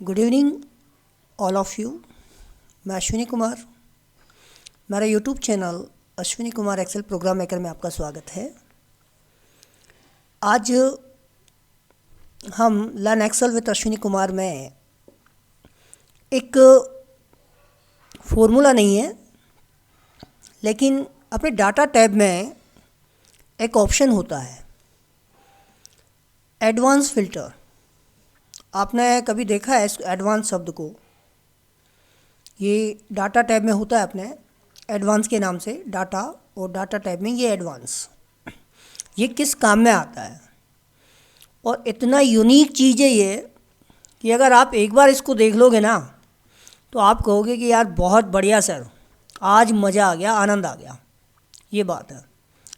Good evening all of you. मैं अश्विनी कुमार, मेरा YouTube channel Ashwini Kumar Excel program maker में आपका स्वागत है। आज हम learn Excel with Ashwini Kumar में एक फॉर्मूला नहीं है, लेकिन अपने डाटा टैब में एक ऑप्शन होता है एडवांस फ़िल्टर। आपने कभी देखा है इस एडवांस शब्द को? ये डाटा टैब में होता है अपने एडवांस के नाम से डाटा, और डाटा टैब में ये एडवांस, ये किस काम में आता है और इतना यूनिक चीज़ है ये कि अगर आप एक बार इसको देख लोगे ना तो आप कहोगे कि यार बहुत बढ़िया सर, आज मज़ा आ गया, आनंद आ गया। ये बात है,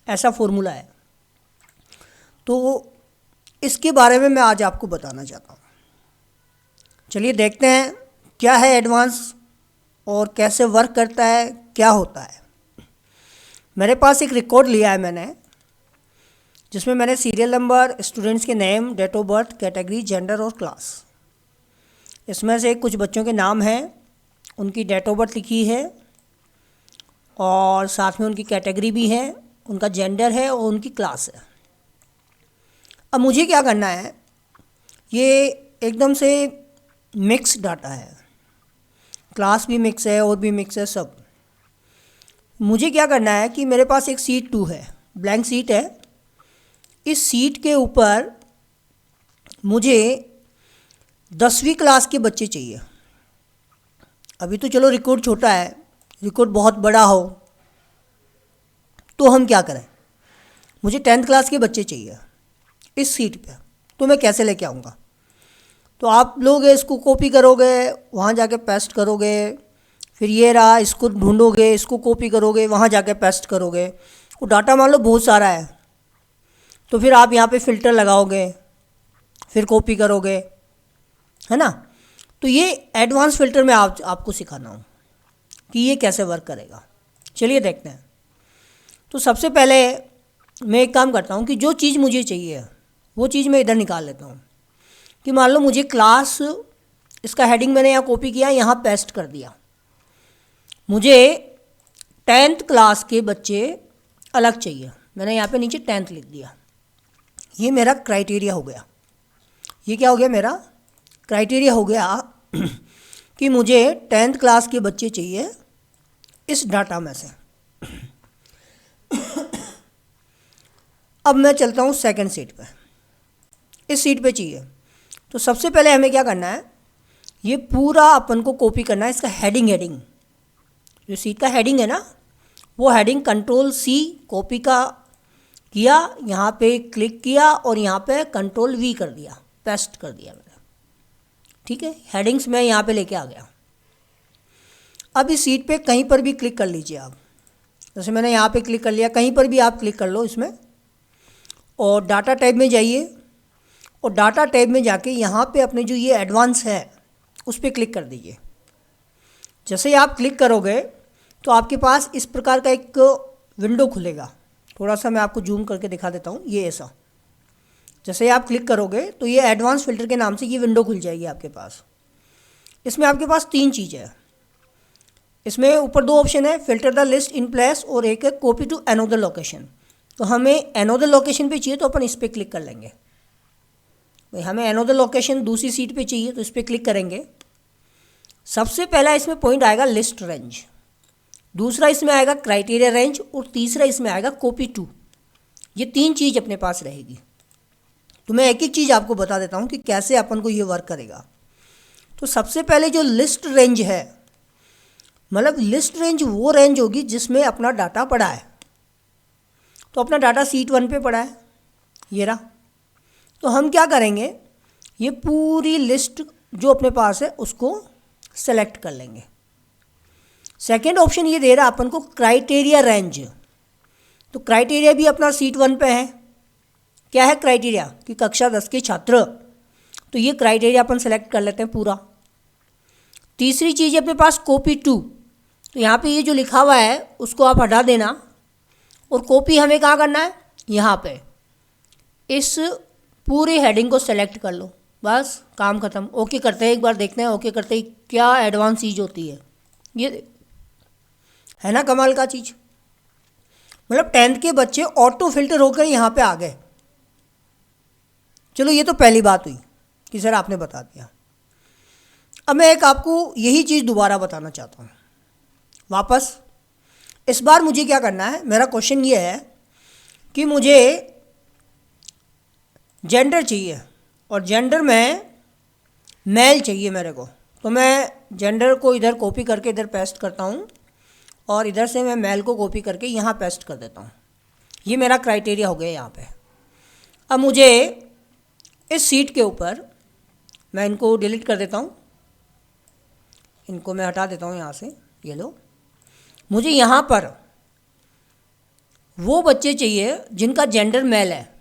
ऐसा फॉर्मूला है। तो इसके बारे में मैं आज आपको बताना चाहता हूँ। चलिए देखते हैं क्या है एडवांस और कैसे वर्क करता है, क्या होता है। मेरे पास एक रिकॉर्ड लिया है मैंने, जिसमें मैंने सीरियल नंबर, स्टूडेंट्स के name, date of birth, category, gender और क्लास, इसमें से कुछ बच्चों के नाम हैं, उनकी डेट ऑफ बर्थ लिखी है और साथ में उनकी कैटेगरी भी है, उनका जेंडर है और उनकी क्लास है। अब मुझे क्या करना है, ये एकदम से मिक्स डाटा है, क्लास भी मिक्स है और भी मिक्स है सब। मुझे क्या करना है कि मेरे पास एक सीट 2 है, ब्लैंक सीट है। इस सीट के ऊपर मुझे 10वीं क्लास के बच्चे चाहिए। अभी तो चलो रिकॉर्ड छोटा है, रिकॉर्ड बहुत बड़ा हो तो हम क्या करें, मुझे 10th क्लास के बच्चे चाहिए इस सीट पे। तो मैं कैसे लेके आऊँगा? तो आप लोग इसको कॉपी करोगे, वहाँ जाके पेस्ट करोगे, फिर ये रहा, इसको ढूंढोगे, इसको कॉपी करोगे, वहाँ जाके पेस्ट करोगे। वो डाटा मान लो बहुत सारा है, तो फिर आप यहाँ पे फ़िल्टर लगाओगे, फिर कॉपी करोगे, है ना। तो ये एडवांस फ़िल्टर में आपको सिखाना हूँ कि ये कैसे वर्क करेगा। चलिए देखते हैं। तो सबसे पहले मैं एक काम करता हूँ कि जो चीज़ मुझे चाहिए वो चीज़ मैं इधर निकाल लेता हूँ। कि मान लो मुझे क्लास, इसका हेडिंग मैंने यहाँ कॉपी किया, यहाँ पेस्ट कर दिया। मुझे 10th क्लास के बच्चे अलग चाहिए, मैंने यहाँ पे नीचे 10th लिख दिया। ये मेरा क्राइटेरिया हो गया। ये क्या हो गया, मेरा क्राइटेरिया हो गया कि मुझे 10th क्लास के बच्चे चाहिए इस डाटा में से। अब मैं चलता हूँ सेकंड सीट पे, इस सीट पे चाहिए। तो सबसे पहले हमें क्या करना है, ये पूरा अपन को कॉपी करना है, इसका हेडिंग जो सीट का हेडिंग है ना, वो हेडिंग Ctrl+C कॉपी का किया, यहाँ पे क्लिक किया और यहाँ पे Ctrl+V कर दिया, पेस्ट कर दिया मैंने। ठीक है, हेडिंग्स मैं यहाँ पे लेके आ गया। अब इस सीट पे कहीं पर भी क्लिक कर लीजिए आप, जैसे मैंने यहाँ पे क्लिक कर लिया, कहीं पर भी आप क्लिक कर लो इसमें, और डाटा टैब में जाइए और डाटा टैब में जाके यहाँ पे अपने जो ये एडवांस है उस पर क्लिक कर दीजिए। जैसे ही आप क्लिक करोगे तो आपके पास इस प्रकार का एक विंडो खुलेगा। थोड़ा सा मैं आपको जूम करके दिखा देता हूँ। ये ऐसा, जैसे ही आप क्लिक करोगे तो ये एडवांस फ़िल्टर के नाम से ये विंडो खुल जाएगी आपके पास। इसमें आपके पास 3 चीज़ें हैं। इसमें ऊपर 2 ऑप्शन है, filter the list in place, और एक है कॉपी टू अनदर लोकेशन। तो हमें अनदर लोकेशन पे चाहिए तो अपन इस पर क्लिक कर लेंगे। हमें अनदर लोकेशन दूसरी सीट पे चाहिए तो इस पर क्लिक करेंगे। सबसे पहला इसमें पॉइंट आएगा लिस्ट रेंज, दूसरा इसमें आएगा क्राइटेरिया रेंज, और तीसरा इसमें आएगा कॉपी टू। ये 3 चीज़ अपने पास रहेगी। तो मैं एक एक चीज़ आपको बता देता हूँ कि कैसे अपन को ये वर्क करेगा। तो सबसे पहले जो लिस्ट रेंज है, मतलब लिस्ट रेंज वो रेंज होगी जिसमें अपना डाटा पड़ा है। तो अपना डाटा सीट 1 पे पड़ा है, ये रहा। तो हम क्या करेंगे, ये पूरी लिस्ट जो अपने पास है उसको सेलेक्ट कर लेंगे। सेकेंड ऑप्शन ये दे रहा अपन को क्राइटेरिया रेंज। तो क्राइटेरिया भी अपना सीट 1 पे है। क्या है क्राइटेरिया, कि कक्षा 10 के छात्र। तो ये क्राइटेरिया अपन सेलेक्ट कर लेते हैं पूरा। तीसरी चीज़ अपने पास कॉपी टू। तो यहाँ पे ये जो लिखा हुआ है उसको आप हटा देना, और कॉपी हमें कहाँ करना है, यहाँ पे इस पूरी हेडिंग को सेलेक्ट कर लो, बस काम ख़त्म। ओके करते हैं, एक बार देखते हैं ओके करते ही क्या एडवांस चीज़ होती है। ये है ना कमाल का चीज़। मतलब 10th के बच्चे ऑटो फिल्टर होकर यहाँ पे आ गए। चलो ये तो पहली बात हुई कि सर आपने बता दिया। अब मैं एक आपको यही चीज़ दोबारा बताना चाहता हूँ वापस। इस बार मुझे क्या करना है, मेरा क्वेश्चन ये है कि मुझे जेंडर चाहिए और जेंडर में मेल चाहिए मेरे को। तो मैं जेंडर को इधर कॉपी करके इधर पेस्ट करता हूँ और इधर से मैं मेल को कॉपी करके यहाँ पेस्ट कर देता हूँ। ये मेरा क्राइटेरिया हो गया यहाँ पे। अब मुझे इस सीट के ऊपर मैं इनको डिलीट कर देता हूँ, इनको मैं हटा देता हूँ यहाँ से। ये लो, मुझे यहाँ पर वो बच्चे चाहिए जिनका जेंडर मेल है।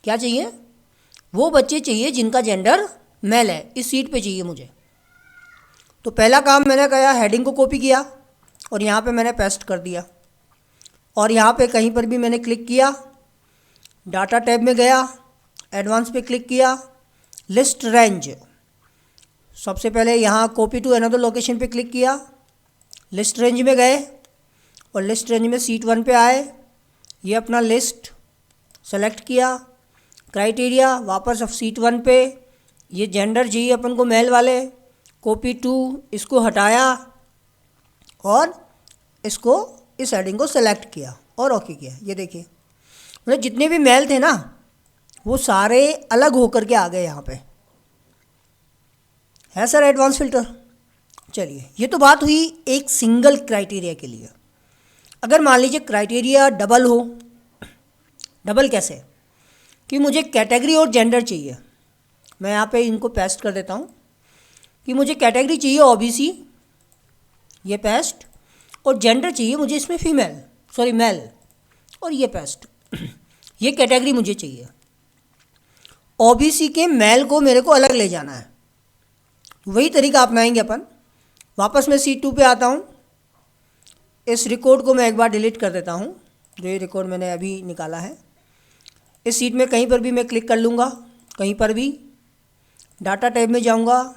क्या चाहिए? वो बच्चे चाहिए जिनका जेंडर मेल है। इस सीट पे चाहिए मुझे। तो पहला काम मैंने किया, हेडिंग को कॉपी किया और यहाँ पे मैंने पेस्ट कर दिया। और यहाँ पे कहीं पर भी मैंने क्लिक किया, डाटा टैब में गया, एडवांस पे क्लिक किया, लिस्ट रेंज, सबसे पहले यहाँ कॉपी टू अनदर लोकेशन पे क्लिक किया, लिस्ट रेंज में गए और लिस्ट रेंज में सीट 1 पे आए। ये अपना लिस्ट सेलेक्ट किया, क्राइटेरिया वापस अब सीट 1 पे, ये जेंडर चाहिए अपन को मेल वाले, कॉपी टू, इसको हटाया और इसको इस हेडिंग को सेलेक्ट किया और ओके किया। ये देखिए मतलब जितने भी मेल थे ना वो सारे अलग होकर के आ गए यहाँ पे। है सर एडवांस फिल्टर। चलिए ये तो बात हुई एक सिंगल क्राइटेरिया के लिए। अगर मान लीजिए क्राइटेरिया डबल हो, डबल कैसे कि मुझे कैटेगरी और जेंडर चाहिए। मैं यहाँ पे इनको पेस्ट कर देता हूँ कि मुझे कैटेगरी चाहिए ओबीसी, ये पेस्ट, और जेंडर चाहिए मुझे इसमें फीमेल, सॉरी मेल, और ये पेस्ट। ये कैटेगरी मुझे चाहिए। ओबीसी के मेल को मेरे को अलग ले जाना है। वही तरीका अपनाएंगे अपन। वापस मैं सीट 2 पे आता हूँ। इस रिकॉर्ड को मैं एक बार डिलीट कर देता हूँ, जो ये रिकॉर्ड मैंने अभी निकाला है। इस सीट में कहीं पर भी मैं क्लिक कर लूँगा, कहीं पर भी डाटा टैब में जाऊँगा,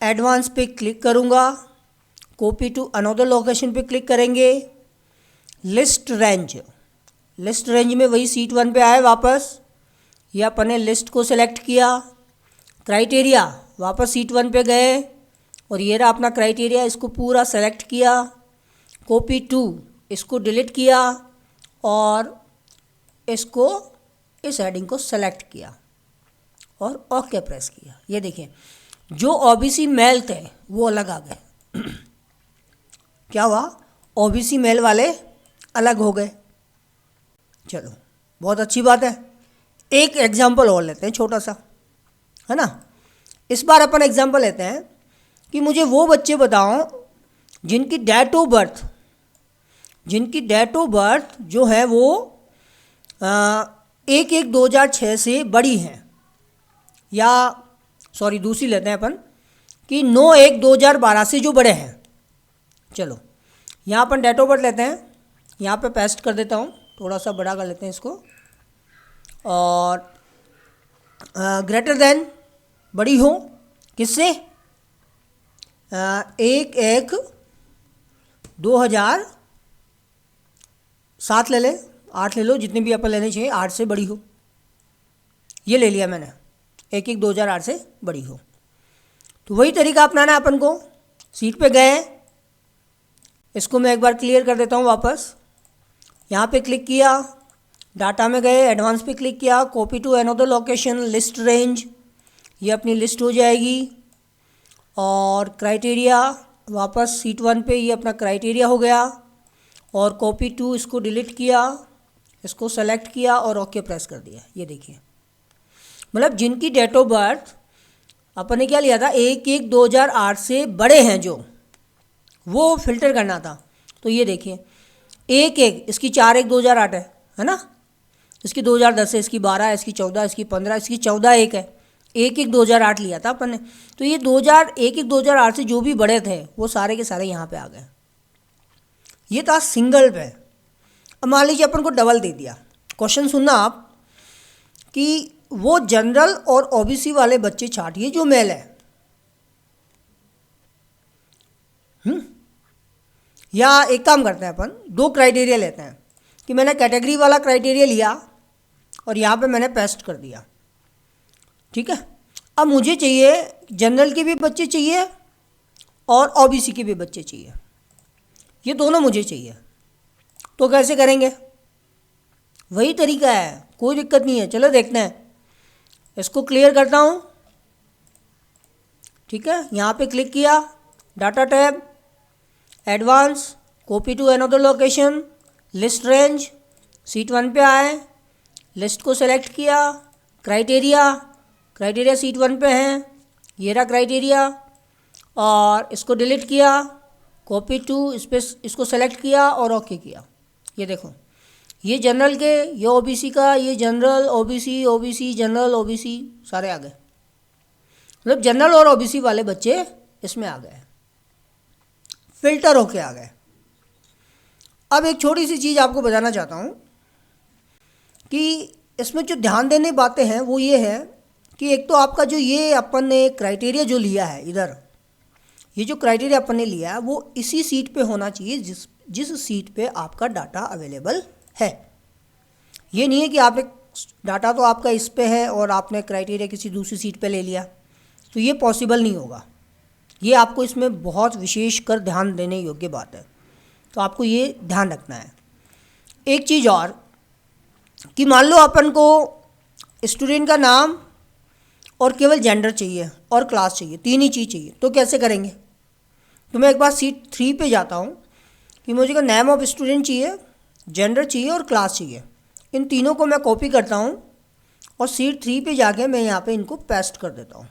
एडवांस पे क्लिक करूँगा, कॉपी टू अनदर लोकेशन पे क्लिक करेंगे, लिस्ट रेंज, लिस्ट रेंज में वही सीट 1 पे आए वापस। ये अपन ने लिस्ट को सिलेक्ट किया, क्राइटेरिया वापस सीट 1 पे गए और ये रहा अपना क्राइटेरिया, इसको पूरा सेलेक्ट किया, कॉपी टू, इसको डिलीट किया और इसको इस हेडिंग को सेलेक्ट किया और ओके प्रेस किया। ये देखिए जो ओबीसी मेल थे वो अलग आ गए। क्या हुआ? ओबीसी मेल वाले अलग हो गए। चलो बहुत अच्छी बात है। एक एग्जाम्पल और लेते हैं छोटा सा, है ना। इस बार अपन एग्जाम्पल लेते हैं कि मुझे वो बच्चे बताओ जिनकी डेट ऑफ बर्थ, जिनकी डेट ऑफ बर्थ जो है वो 1/1/2006 से बड़ी हैं, या सॉरी दूसरी लेते हैं अपन कि 9/1/2012 से जो बड़े हैं। चलो यहाँ अपन डेट ऑफ बर्थ लेते हैं, यहाँ पे पेस्ट कर देता हूँ, थोड़ा सा बड़ा कर लेते हैं इसको, और ग्रेटर देन बड़ी हो किससे? 1/1/2007 ले ले, 8 ले लो, जितनी भी अपन लेने चाहिए, 8 से बड़ी हो। ये ले लिया मैंने, 1/1/2008 से बड़ी हो। तो वही तरीका अपनाना है अपन को। सीट पे गए, इसको मैं एक बार क्लियर कर देता हूँ वापस। यहाँ पे क्लिक किया, डाटा में गए, एडवांस पे क्लिक किया, copy to another location, list range, ये अपनी लिस्ट हो जाएगी, और क्राइटेरिया वापस सीट 1 पे, ये अपना क्राइटेरिया हो गया, और कॉपी टू, इसको डिलीट किया, इसको सेलेक्ट किया और ओके प्रेस कर दिया। ये देखिए मतलब जिनकी डेट ऑफ बर्थ अपन ने क्या लिया था, 1/1/2008 से बड़े हैं जो, वो फिल्टर करना था। तो ये देखिए 1/1, इसकी 4/1/2008 है ना, इसकी 2010 है, इसकी 12, इसकी 14, इसकी 15, इसकी 14/1 है। 1/1/2008 लिया था अपन ने। तो ये 1/1/2008 से जो भी बड़े थे वो सारे के सारे यहाँ पे आ गए। ये था सिंगल पे। अब मान लीजिए अपन को डबल दे दिया। क्वेश्चन सुनना आप कि वो जनरल और ओबीसी वाले बच्चे छांटिए जो मेल है। या एक काम करते हैं, अपन दो क्राइटेरिया लेते हैं कि मैंने कैटेगरी वाला क्राइटेरिया लिया और यहाँ पे मैंने पेस्ट कर दिया, ठीक है। अब मुझे चाहिए जनरल के भी बच्चे चाहिए और ओबीसी के भी बच्चे चाहिए, ये दोनों मुझे चाहिए। तो कैसे करेंगे? वही तरीका है, कोई दिक्कत नहीं है। चलो देखते हैं, इसको क्लियर करता हूँ, ठीक है। यहाँ पे क्लिक किया, data tab, advance, copy to another location, list range, sheet 1 पे आए, लिस्ट को सेलेक्ट किया, क्राइटेरिया सीट 1 पे हैं, ये रहा क्राइटेरिया, और इसको डिलीट किया, कॉपी टू इस पर इसको सेलेक्ट किया और ओके किया। ये देखो, ये जनरल के, ये ओबीसी का, ये जनरल, ओबीसी जनरल, ओबीसी सारे आ गए। मतलब जनरल और ओबीसी वाले बच्चे इसमें आ गए, फिल्टर होके आ गए। अब एक छोटी सी चीज़ आपको बताना चाहता हूँ कि इसमें जो ध्यान देने बातें हैं वो ये है कि एक तो आपका जो ये अपन ने क्राइटेरिया जो लिया है इधर, ये जो क्राइटेरिया अपन ने लिया है वो इसी सीट पे होना चाहिए जिस सीट पे आपका डाटा अवेलेबल है। ये नहीं है कि आप एक डाटा तो आपका इस पे है और आपने क्राइटेरिया किसी दूसरी सीट पे ले लिया, तो ये पॉसिबल नहीं होगा। ये आपको इसमें बहुत विशेष कर ध्यान देने योग्य बात है, तो आपको ये ध्यान रखना है। एक चीज़ और कि मान लो अपन को स्टूडेंट का नाम और केवल जेंडर चाहिए और क्लास चाहिए, 3 ही चीज़ चाहिए, तो कैसे करेंगे? तो मैं एक बार सीट 3 पे जाता हूँ कि मुझे का नेम ऑफ स्टूडेंट चाहिए, जेंडर चाहिए और क्लास चाहिए। इन तीनों को मैं कॉपी करता हूँ और सीट 3 पे जाके मैं यहाँ पे इनको पेस्ट कर देता हूँ,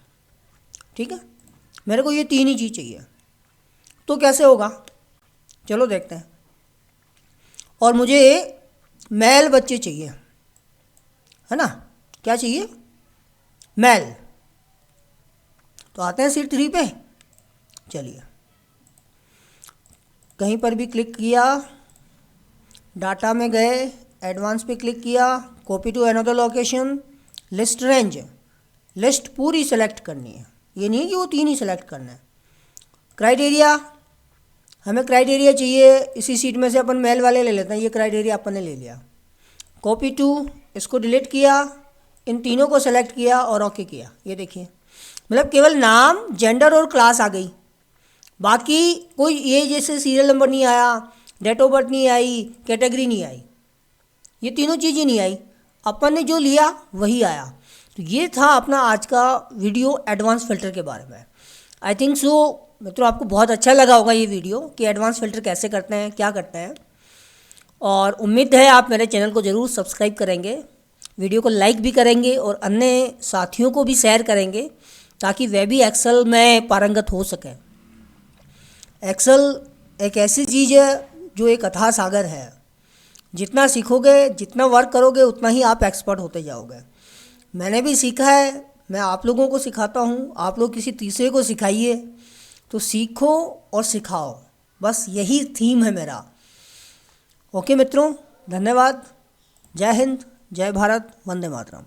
ठीक है। मेरे को ये 3 ही चीज़ चाहिए, तो कैसे होगा चलो देखते हैं। और मुझे मेल बच्चे चाहिए, है ना, क्या चाहिए? मेल। तो आते हैं सीट 3 पे, चलिए कहीं पर भी क्लिक किया, डाटा में गए, एडवांस पे क्लिक किया, copy to another location, list range, list पूरी सेलेक्ट करनी है, ये नहीं है कि वो 3 ही सेलेक्ट करना है। क्राइटेरिया, हमें क्राइटेरिया चाहिए, इसी सीट में से अपन मेल वाले ले लेते हैं, ये क्राइटेरिया अपन ने ले लिया। कॉपी टू, इसको डिलीट किया, इन तीनों को सेलेक्ट किया और ओके किया। ये देखिए, मतलब केवल नाम, जेंडर और क्लास आ गई, बाकी कोई ये जैसे सीरियल नंबर नहीं आया, डेट ऑफ बर्थ नहीं आई, कैटेगरी नहीं आई, ये तीनों चीज़ें नहीं आई, अपन ने जो लिया वही आया। तो ये था अपना आज का वीडियो एडवांस फ़िल्टर के बारे में। आई थिंक सो मित्रों आपको बहुत अच्छा लगा होगा ये वीडियो कि एडवांस फ़िल्टर कैसे करते हैं, क्या करते हैं, और उम्मीद है आप मेरे चैनल को ज़रूर सब्सक्राइब करेंगे, वीडियो को लाइक भी करेंगे और अन्य साथियों को भी शेयर करेंगे ताकि वे भी एक्सेल में पारंगत हो सकें। एक्सेल एक ऐसी चीज़ है जो एक अथाह सागर है, जितना सीखोगे, जितना वर्क करोगे, उतना ही आप एक्सपर्ट होते जाओगे। मैंने भी सीखा है, मैं आप लोगों को सिखाता हूँ, आप लोग किसी तीसरे को सिखाइए, तो सीखो और सिखाओ, बस यही थीम है मेरा। ओके मित्रों, धन्यवाद, जय हिंद, जय भारत, वंदे मातरम।